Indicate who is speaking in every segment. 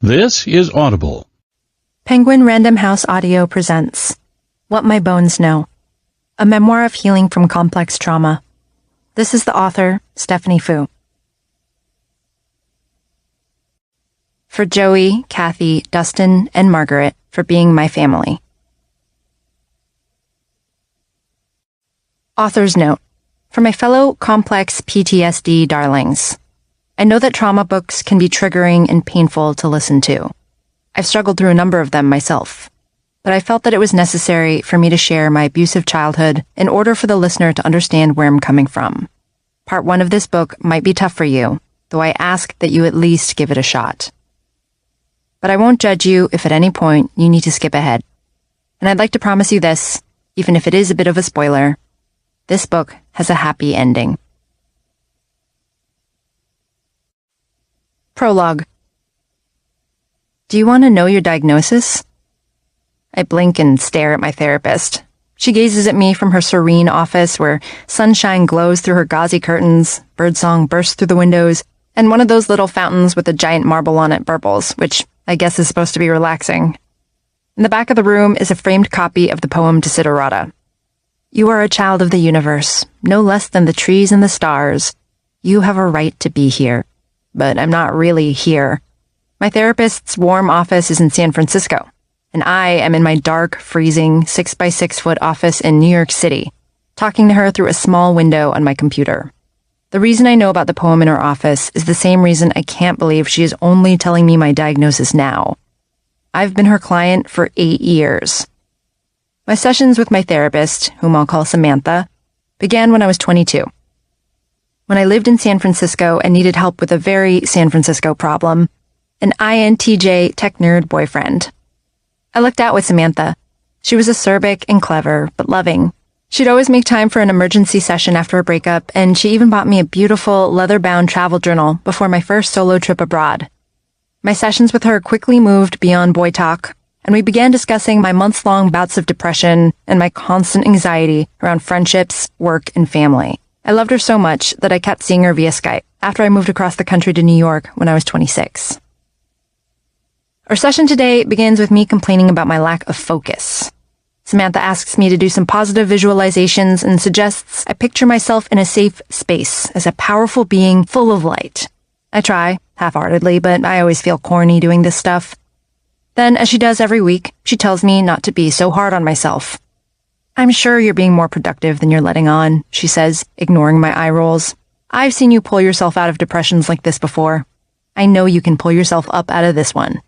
Speaker 1: This is Audible.
Speaker 2: Penguin Random House Audio presents What My Bones Know, a memoir of healing from complex trauma. This is the author, Stephanie Fu. For Joey, Kathy, Dustin, and Margaret for being my family. Author's note. For my fellow Complex PTSD darlings. I know that trauma books can be triggering and painful to listen to. I've struggled through a number of them myself, but I felt that it was necessary for me to share my abusive childhood in order for the listener to understand where I'm coming from. Part 1 of this book might be tough for you, though I ask that you at least give it a shot. But I won't judge you if at any point you need to skip ahead. And I'd like to promise you this, even if it is a bit of a spoiler, this book has a happy ending. Prologue. Do you want to know your diagnosis? I blink and stare at my therapist. She gazes at me from her serene office where sunshine glows through her gauzy curtains, birdsong bursts through the windows, and one of those little fountains with a giant marble on it burbles, which I guess is supposed to be relaxing. In the back of the room is a framed copy of the poem Desiderata. You are a child of the universe, no less than the trees and the stars. You have a right to be here. But I'm not really here. My therapist's warm office is in San Francisco, and I am in my dark, freezing 6-by-6-foot office in New York City, talking to her through a small window on my computer. The reason I know about the poem in her office is the same reason I can't believe she is only telling me my diagnosis now. I've been her client for 8 years. My sessions with my therapist, whom I'll call Samantha, began when I was 22. When I lived in San Francisco and needed help with a very San Francisco problem, an INTJ tech nerd boyfriend. I looked out with Samantha. She was acerbic and clever, but loving. She'd always make time for an emergency session after a breakup, and she even bought me a beautiful leather-bound travel journal before my first solo trip abroad. My sessions with her quickly moved beyond boy talk, and we began discussing my months-long bouts of depression and my constant anxiety around friendships, work, and family. I loved her so much that I kept seeing her via Skype after I moved across the country to New York when I was 26. Our session today begins with me complaining about my lack of focus. Samantha asks me to do some positive visualizations and suggests I picture myself in a safe space as a powerful being full of light. I try, half-heartedly, but I always feel corny doing this stuff. Then, as she does every week, she tells me not to be so hard on myself. I'm sure you're being more productive than you're letting on, she says, ignoring my eye rolls. I've seen you pull yourself out of depressions like this before. I know you can pull yourself up out of this one.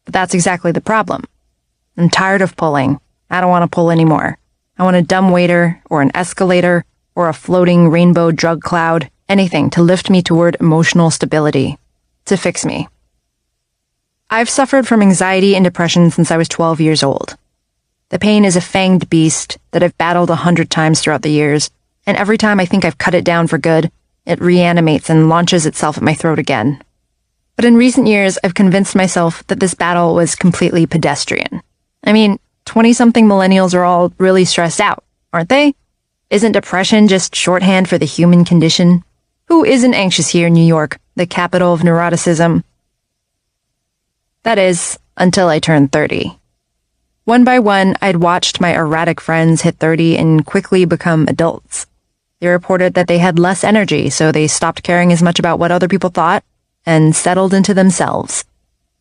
Speaker 2: But that's exactly the problem. I'm tired of pulling. I don't want to pull anymore. I want a dumbwaiter, or an escalator, or a floating rainbow drug cloud, anything to lift me toward emotional stability, to fix me. I've suffered from anxiety and depression since I was 12 years old. The pain is a fanged beast that I've battled 100 times throughout the years, and every time I think I've cut it down for good, it reanimates and launches itself at my throat again. But in recent years, I've convinced myself that this battle was completely pedestrian. I mean, 20-something millennials are all really stressed out, aren't they? Isn't depression just shorthand for the human condition? Who isn't anxious here in New York, the capital of neuroticism? That is, until I turned 30. One by one, I'd watched my erratic friends hit 30 and quickly become adults. They reported that they had less energy, so they stopped caring as much about what other people thought and settled into themselves.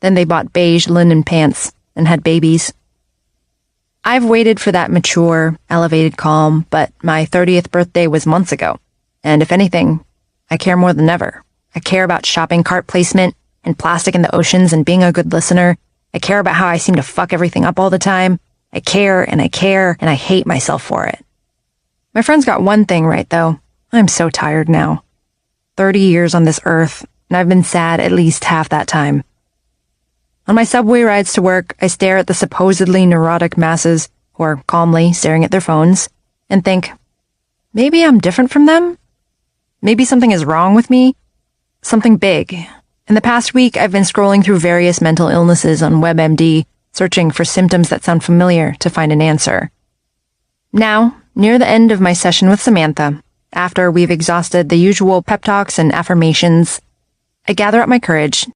Speaker 2: Then they bought beige linen pants and had babies. I've waited for that mature, elevated calm, but my 30th birthday was months ago. And if anything, I care more than ever. I care about shopping cart placement and plastic in the oceans and being a good listener. I care about how I seem to fuck everything up all the time. I care, and I hate myself for it. My friend's got one thing right, though. I'm so tired now. 30 years on this earth, and I've been sad at least half that time. On my subway rides to work, I stare at the supposedly neurotic masses who are calmly staring at their phones and think, maybe I'm different from them? Maybe something is wrong with me? Something big. In the past week, I've been scrolling through various mental illnesses on WebMD, searching for symptoms that sound familiar to find an answer. Now, near the end of my session with Samantha, after we've exhausted the usual pep talks and affirmations, I gather up my courage